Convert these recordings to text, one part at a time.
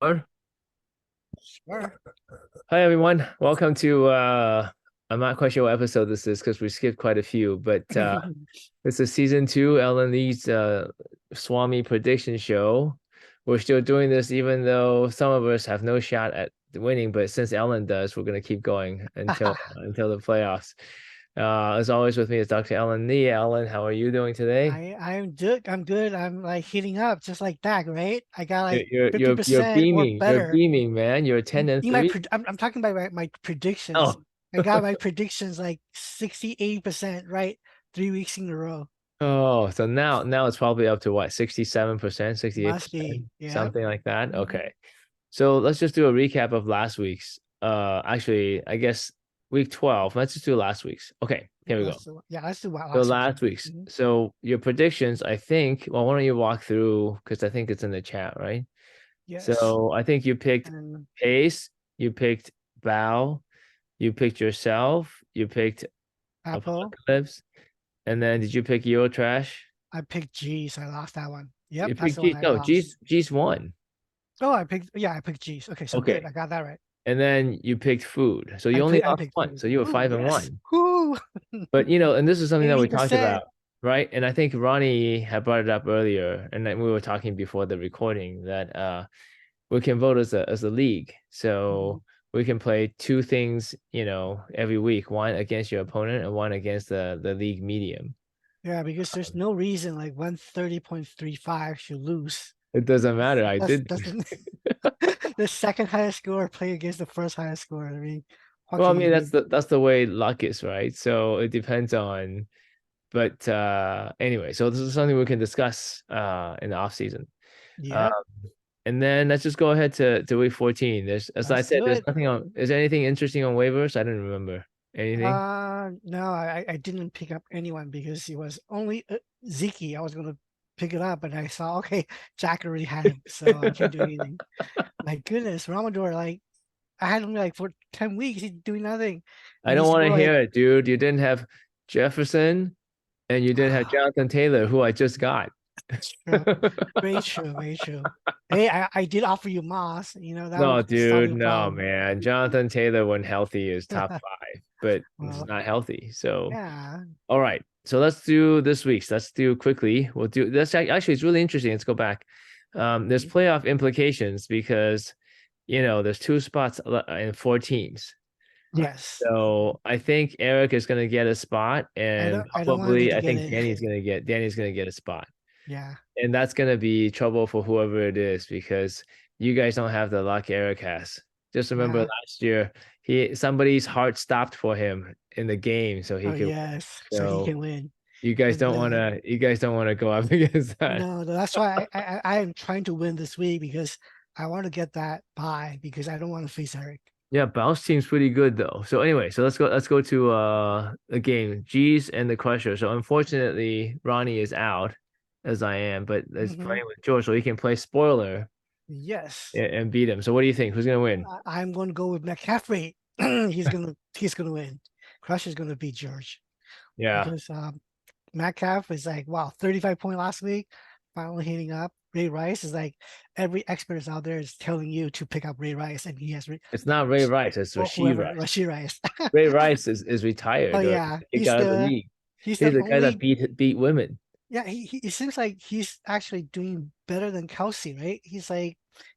Sure. Hi everyone. Welcome to I'm not quite sure what episode this is because we skipped quite a few, but this is season two, Ellen Lee's Swami prediction show. We're still doing this even though some of us have no shot at winning, but since Ellen does, we're gonna keep going until the playoffs. As always with me is Dr. Ellen Lee. Ellen, how are you doing today? I'm good. I'm good. I'm like heating up just like that, right? I got You're like you're you're you're 50% or beaming. You're better. beaming, man. You're 10 and 3. I'm talking about my predictions. Oh. I got my predictions like 80% right 3 weeks in a row. Oh, so now it's probably up to what, 67%, Must be. 68%, Yeah. something like that. Mhm. Okay. So let's just do a recap of last week's. Actually, I guess week 12. Let's just do last week's. Okay, here we go. Let's do what So last week. last week's. Mhm. So your predictions, I think, well, why don't you walk through because I think it's in the chat, right? Yes. So I think you picked And Pace, you picked Bow, you picked yourself, you picked Apple, Apocalypse, and then did you pick Eurotrash? I picked G's. I lost that one. You Yep, that's picked the one G. I No, lost. G's won. Oh, I picked G's. Okay, so good. Okay. I got that right. And then you picked food. So you only I lost picked one. food. So you were Ooh, five and yes. one. Ooh. But and this is something that we talked 80%. about, right? And I think Ronnie had brought it up earlier, and then we were talking before the recording that we can vote as a league. Mhm. So we can play two things, every week, one against your opponent and one against the league medium. Yeah, because there's no reason like 130.35 should lose. It doesn't matter. I That's did. doesn't the second highest score play against the first highest score. I mean, what Well, I can you mean do? that's the way luck is, right? So it depends on. But anyway, so this is something we can discuss in the off season. Uh, Yep, and then let's just go ahead to week 14. There's, as I let's said, do there's it. nothing on. Is there anything interesting on waivers? I didn't remember anything. No, I didn't pick up anyone because it was only Zeke. I was gonna pick it up, and I saw okay, Jack already had him, so I can't do anything. My goodness, Ramador, like I had him like for 10 weeks, he's doing nothing, I and he don't want to scored like hear it, dude. You didn't have Jefferson and you didn't have Jonathan Taylor, who I just got. true. Very true, very true. Hey, I did offer you Moss, that No, would solve dude, your no, problem. man. Jonathan Taylor, when healthy, is top five, but he's Well, not healthy. So, yeah. all right. So let's do this week's. Let's do quickly. We'll do this. Actually, it's really interesting. Let's go back. There's playoff implications because, there's two spots in four teams. Yes. So I think Eric is going to get a spot, and I don't want him probably to I get think in. Danny's going to get a spot. Yeah. And that's gonna be trouble for whoever it is because you guys don't have the luck Eric has. Just remember Yeah. last year, somebody's heart stopped for him in the game, so he Oh could win. yes. So he So can win. you guys And don't wanna you guys don't wanna go up against that. no, that's why I am trying to win this week because I want to get that bye because I don't want to face Eric. Yeah, Bounce team's pretty good though. So anyway, so let's go to the game. G's and the Crusher. So unfortunately, Ronnie is out as I am, but is Hmm. playing with George, so he can play spoiler Yes. and beat him. So what do you think? Who's gonna win? I'm going to go with McCaffrey. He's gonna win. Crush is gonna beat George Yeah. because Metcalf is like wow 35 point last week, finally hitting up. Ray Rice is like every expert is out there is telling you to pick up Ray Rice, and he has It's not Ray Rice, it's or Rasheed whoever Rice. Rashid Rice. Ray Rice is Oh retired or yeah, kicked out of the league. he's He's the the guy that only beat women. yeah. It seems like he's actually doing better than Kelsey, right? He's like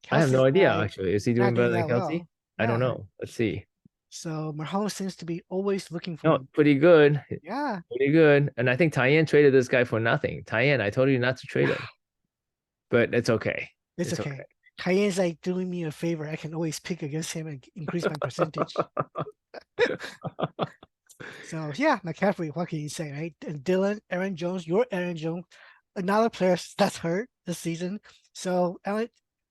I have no Kelsey's idea like actually. Is he doing not better doing than that Kelsey? well. I don't Yeah. know. Let's see. So Mahomes seems to be always looking for No, him. pretty good. Yeah. Pretty good. And I think Tyen traded this guy for nothing. Tyen, I told you not to trade him, but it's okay. It's It's okay. okay. Cayenne's like doing me a favor. I can always pick against him and increase my percentage. So yeah, McCaffrey, what can you say, right? And Dylan, Aaron Jones, your Aaron Jones, another player that's hurt this season. So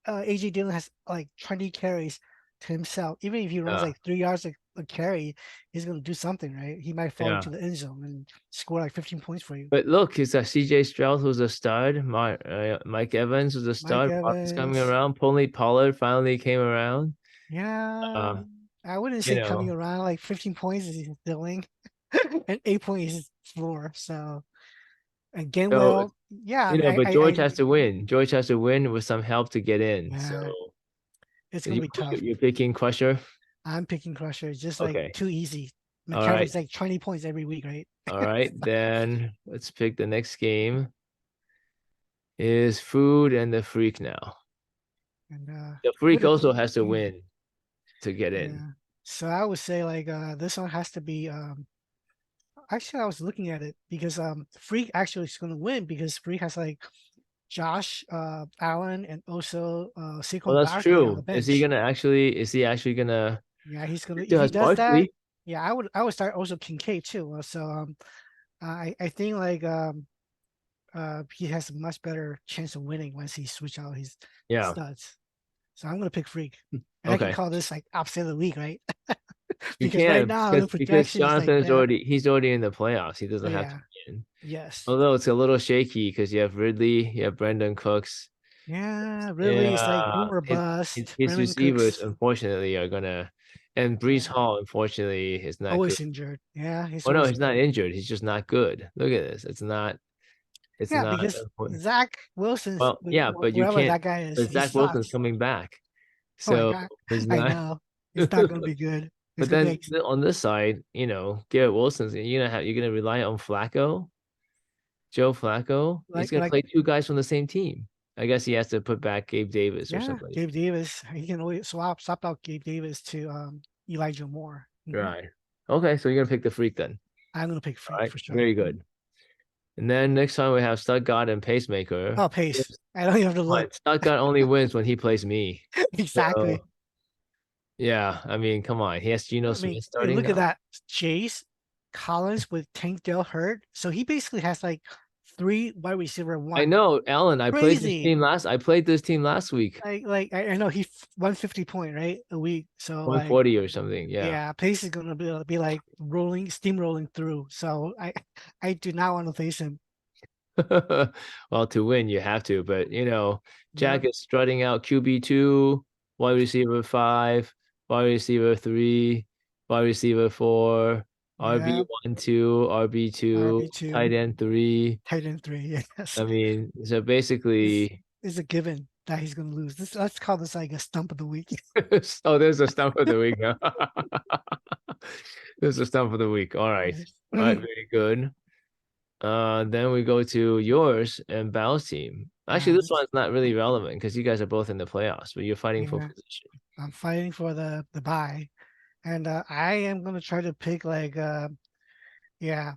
AJ Dillon has like 20 carries to himself. Even if he runs Yeah. like 3 yards a carry, he's gonna do something, right? He might fall Yeah. into the end zone and score like 15 points for you. But look, it's a CJ Stroud who's a stud. Mike Evans was a Mike stud. Parker's coming Evans, around. Pony Pollard finally came around. yeah, Uh, I wouldn't you say coming know, around like 15 points is his ceiling, and 8 points is his floor. So and so Gainwell, yeah, I mean, but George has to win. George has to win with some help to get in. So yeah. It's gonna You, be tough. you're picking Crusher? I'm picking Crusher. It's just like Okay. too easy. All right. McCaffrey's like 20 points every week, right? All right. Then let's pick the next game is Food and the Freak now. And The who Freak the also has to win to get in. yeah. So I would say like this one has to be actually I was looking at it because Freak actually is gonna win because Freak has like Josh Allen and also Well, Saquon that's Barkley on the true. bench. Is he actually gonna Yeah, he's gonna he if still he has does that, Barkley? yeah, I would start also Kincaid too. So I think like he has a much better chance of winning once he switch out his Yeah. studs. So I'm gonna pick Freak. And I can Okay. call this like upset of the week, right? You Because right can now the because projection is like Jonathan's that. he's already in the playoffs. He Oh doesn't have to yeah. be in. Yes. Although it's a little shaky because you have Ridley, you have Brendan Cooks. Yeah, really it's like Yeah, boomer his, bust. his Brandon receivers Cooks, unfortunately are gonna, and Brees yeah, Hall unfortunately is not good. always injured. Yeah, he's Oh no, always he's not injured. injured. He's just not good. Look at this. It's Yeah, not. because Zach Wilson's Well, yeah, but you whoever can't. that guy is, But he Zach Wilson's sucks. coming back, Oh my so god. it's I not. know. It's not gonna be good. It's But gonna be then like, on this side, Garrett Wilson's you're gonna rely on Flacco, Joe Flacco. He's gonna like play two guys from the same team. I guess he has to put back Gabe Davis or yeah, somebody. Gabe Davis. He can always swap out Gabe Davis to Elijah Moore. Right. Okay, so you're gonna pick the freak then. I'm gonna pick All Freak right, for sure. very good. And then next time we have Stuttgart and Pacemaker. Oh, Pace. I don't even have to look. But Stuttgart only wins when he plays me. Exactly. So yeah, I mean, come on. He has Geno I mean, Smith hey, starting look at now. that. Chase Collins with Tank Dell hurt. So he basically has like three wide receiver I one. know, Alan. Crazy. I played this team last week. Like I know he 150 point, right? A week. So like 140 or something. Yeah. yeah, Pace is gonna be like steamrolling through. So I do not want to face him. Well, to win, you have to. But Jack Yep. is strutting out QB2, wide receiver 5, wide receiver 3, wide receiver 4, RB Yeah. 1, 2, RB2, RB2, tight end 3. tight end three. Yes. I mean, so This basically, is a given that he's gonna lose. This let's call this like a stump of the week. oh, there's a stump of the week. There's a stump of the week. All right. Yes. All right, very good. Then we go to yours and Bal's team. Actually, Yeah, this one's not really relevant because you guys are both in the playoffs, but you're fighting for yeah. position. I'm fighting for the buy, and I am gonna try to pick like yeah.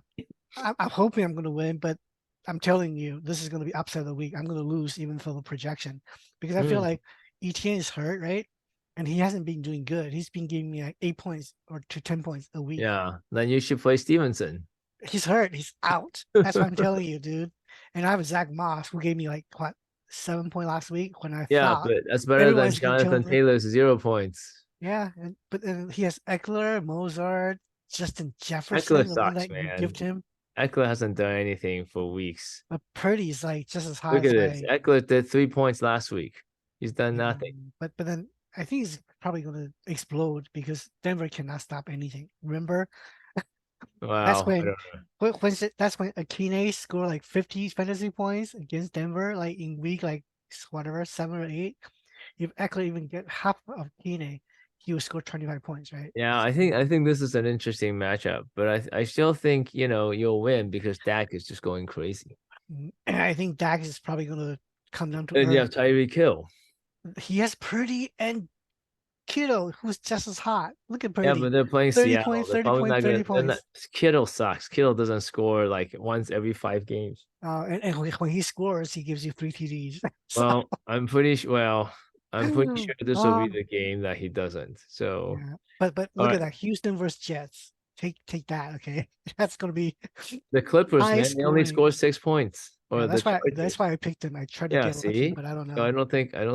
I'm hoping I'm gonna win, but I'm telling you, this is gonna be upset of the week. I'm gonna lose even for the projection because I feel Hmm. like ETN is hurt, right? And he hasn't been doing good. He's been giving me like 8 points or to 10 points a week. Yeah, then you should play Stevenson. He's hurt. He's out. That's what I'm telling you, dude. And I have Zach Moss who gave me like what 7 point last week when I Yeah, thought but that's better than everyone's gonna kill Jonathan him. Taylor's 0 points. Yeah, but then he has Eckler, Mozart, Justin Eckler Jefferson, the one sucks, that you gift man. him. Eckler hasn't done anything for weeks. But Purdy's like just as high Look at as this. like Eckler did 3 points last week. He's done yeah. nothing. But then I think he's probably gonna explode because Denver cannot stop anything. Remember? That's Wow. I when don't know. that's when Akine scored like 50 fantasy points against Denver, like in week like whatever 7 or 8. If Eckler even get half of Akine, he would score 25 points, right? Yeah, So, I think this is an interesting matchup, but I still think, you'll win because Dak is just going crazy. and I think Dax is probably gonna come down to And you have earth. Tyreek Hill. He has Purdy and Kittle, who's just as hot. Look at Yeah, but Purdy. they're playing 30 Seattle. points, They're 30 probably points, not 30 gonna. They're not. points. Kittle sucks. Kittle doesn't score like once every 5 games. And when he scores, he gives you 3 TDs. So, I'm pretty sure this will be um, the game that he doesn't. So, yeah. But all look at right, that. Houston versus Jets. Take that, okay? That's gonna be the Clippers, high man, they only scoring. scored 6 points, Yeah, or the that's Chargers. why I picked him. I tried to Yeah, get lucky, see. but I don't So know. I don't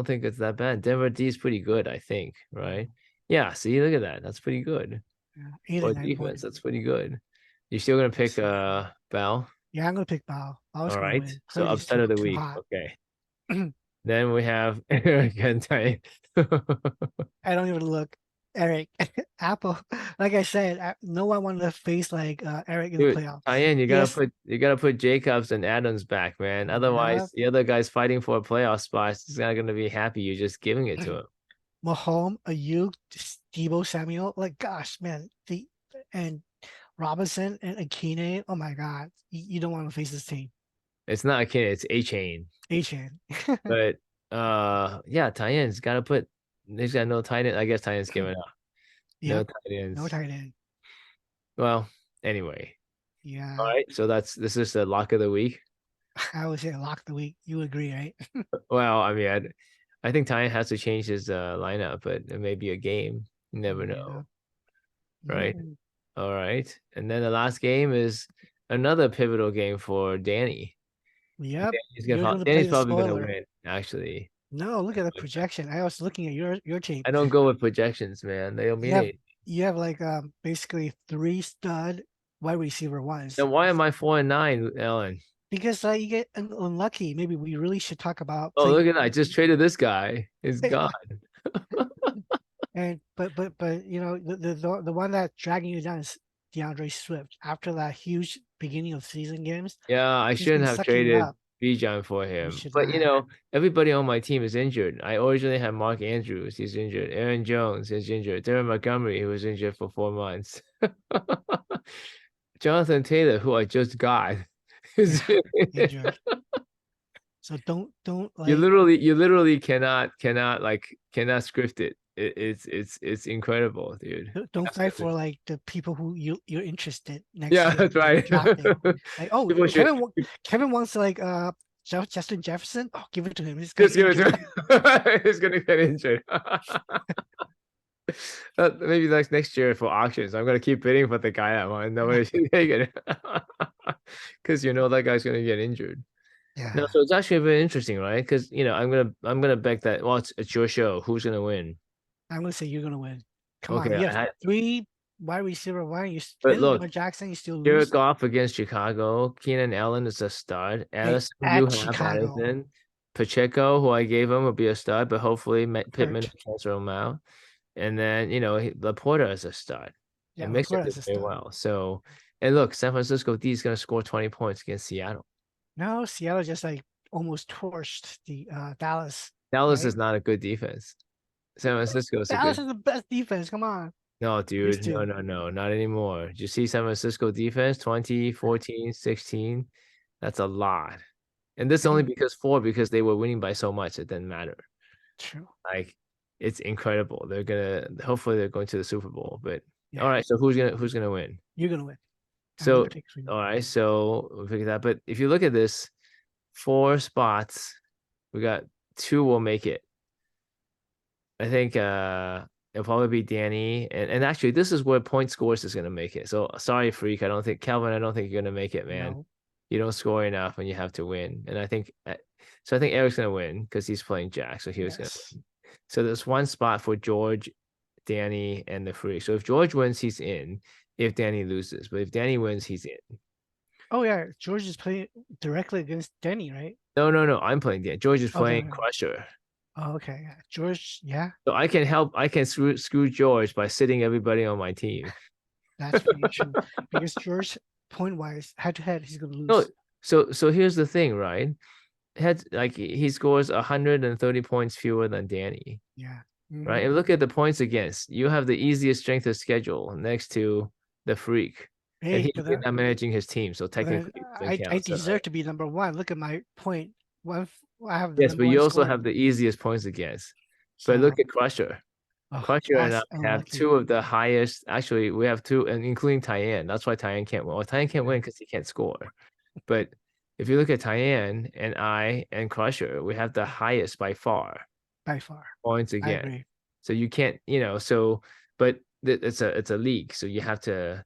think it's that bad. Denver D is pretty good, I think, right? Yeah, see, look at that. That's pretty good. Yeah, eight For and nine defense, points. that's pretty good. You still gonna pick Yes. Bell? Yeah, I'm gonna pick Bao. Bao's All gonna right. win. So Purdy's upset of the too week. hot. Okay. I Then we have Eric and Ty. don't even look. Eric, Apple. Like I said, no one wanted to face like Eric in the Dude, playoffs. Tyen, Yes. you gotta put Jacobs and Adams back, man. Yeah. Otherwise, the other guy's fighting for a playoff spot. He's not gonna be happy you're just giving it to him. Mahomes, Ayuk, Debo Samuel. Like, gosh, man, and Robinson and Akine. Oh my God, you don't want to face this team. It's not a kid, it's a chain. A-Chan. But yeah, tight ends gotta put. There's got no tight end. I guess tight ends given up. No Yep, tight no ends. tight end. Well, anyway. All Yeah, right. So this is the lock of the week. I would say lock the week. You agree, right? Well, I mean, I think Ty has to change his lineup, but it may be a game. You never Yeah. know, right? Mm, All right. And then the last game is another pivotal game for Danny. yep. You're Gonna going to play Danny's the probably gonna spoiler. win, actually. No, look at the projection. I was looking at your team. I don't go with projections, man. They don't You mean have it. you have like basically three stud wide receiver ones. Then why am I 4-9, Ellen? Because you get unlucky. Maybe we really should talk about Oh, playing. look at that. I just traded this guy. He's gone. And but the one that's dragging you down is DeAndre Swift. After that huge beginning of season games, Yeah, I he's shouldn't been have sucking it traded up. Bijan for You him. should But not you have. know, everybody on my team is injured. I originally had Mark Andrews, he's injured. Aaron Jones is injured. Darren Montgomery, who was injured for 4 months. Jonathan Taylor, who I just got, Yeah, is injured. So don't like you literally cannot script it. It's incredible, dude. don't fight Absolutely. for like the people who you're interested next Yeah, year that's right. drafting. Like, oh, People should Kevin wants like Justin Jefferson. Oh, give it to him. This guy's just give it to injured. him. He's gonna get injured. Maybe like next year for auctions, I'm gonna keep bidding for the guy I want. Nobody should take it because you know that guy's gonna get injured. No, Yeah, so it's actually very interesting, right? Because you know I'm gonna bet that. Well, it's your show. Who's gonna win? I'm gonna say you're gonna win. Come on, Okay, you have three wide receiver. Why you but and look, Lamar Jackson? You still Jared lose. Goff against Chicago. Keenan Allen is a stud. Hey, Addison, you at have Chicago, Addison. Pacheco, who I gave him, will be a stud, but hopefully Pittman hurt. will cancel him out. And then, you know, Laporta is a stud. Yeah, And Mixon Laporta did is a very stud. well. So, and look, San Francisco D is going to score 20 points against Seattle. No, Seattle just like almost torched the Dallas, Dallas right? is not a good defense. San Francisco is a Dallas good. is the best defense. Come on, No, used dude. No, to. no, no, not anymore. Did you see San Francisco defense 20, 14, 16? That's a lot. And this only Any because they were winning by so much, it didn't matter. true. Like it's incredible. They're gonna hopefully they're going to the Super Bowl. But all Yeah, right, so who's gonna win? you're gonna win. I'm gonna So pick for you. all right, so we'll figure that. But if you look at this, 4 spots, we got two will make it. I think it'll probably be Danny. And actually this is where point scores is gonna make it. So sorry, freak. I don't think Calvin, I don't think you're gonna make it, man. No. You don't score enough and you have to win. And I think so I think Eric's gonna win because he's playing Jack, so he was gonna Yes. win. So there's one spot for George, Danny, and the freak. So if George wins, he's in. If Danny loses, but if Danny wins, he's in. Oh yeah, George is playing directly against Denny, right? No, no, no. I'm playing Danny. George is Okay. playing Okay. Crusher. Oh, okay. Yeah. George, yeah, So I can help. I can screw George by sitting everybody on my team. that's pretty true. Because George, point wise, head to head, he's gonna No, lose. so here's the thing, right? Had like he scores 130 points fewer than Danny, Yeah. right? Hmm. And look at the points against. You have the easiest strength of schedule next to the freak, and Hey, he's not managing his team, so but then technically it doesn't I count. So deserve to be number one. Look at my point. One, I have the yes, number but you one also score. have the easiest points against. But look So, at Crusher. oh, Crusher and I that's have unlucky. two of the highest. Actually, we have two, and including Tyann. That's why Tyann can't win. Well, Tyann can't win because he can't score. But if you look at Tyann and I and Crusher, we have the highest by far By far. points I again. agree. So you can't, you know. So, but it's a league, so you have to,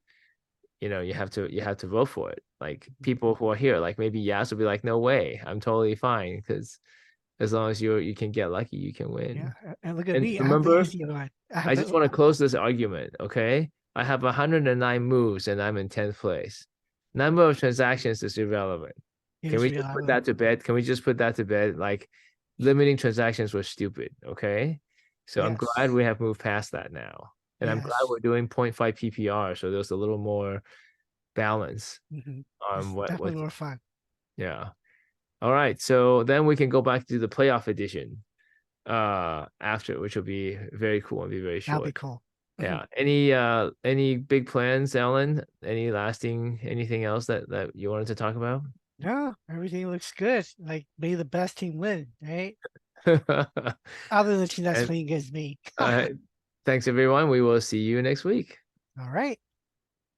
you know, you have to vote for it. Like people who are here, like maybe Yas will be like, no way, I'm totally fine because as long as you can get lucky, you can Yeah. win. And look at And me. I have the remember, easy one. I have I just the want to close this argument, okay? I have 109 moves and I'm in 10th place. Number of transactions is irrelevant. Can here's we real. just I put will. that to bed? Can we just put that to bed? Like limiting transactions was stupid, okay? So I'm glad Yes. we have moved past that now. And I'm glad Yes. we're doing 0.5 PPR, so there's a little more balance Hmm. on It's definitely what more fun. yeah. All right. So then we can go back to the playoff edition. after, which will be very cool and be very That'll be short. cool. Yeah. Any big plans, Alan? Any lasting anything else that you wanted to talk about? No, everything looks good. Like, may the best team win, right? And Other than the team that's playing against me. thanks everyone. We will see you next week. All right.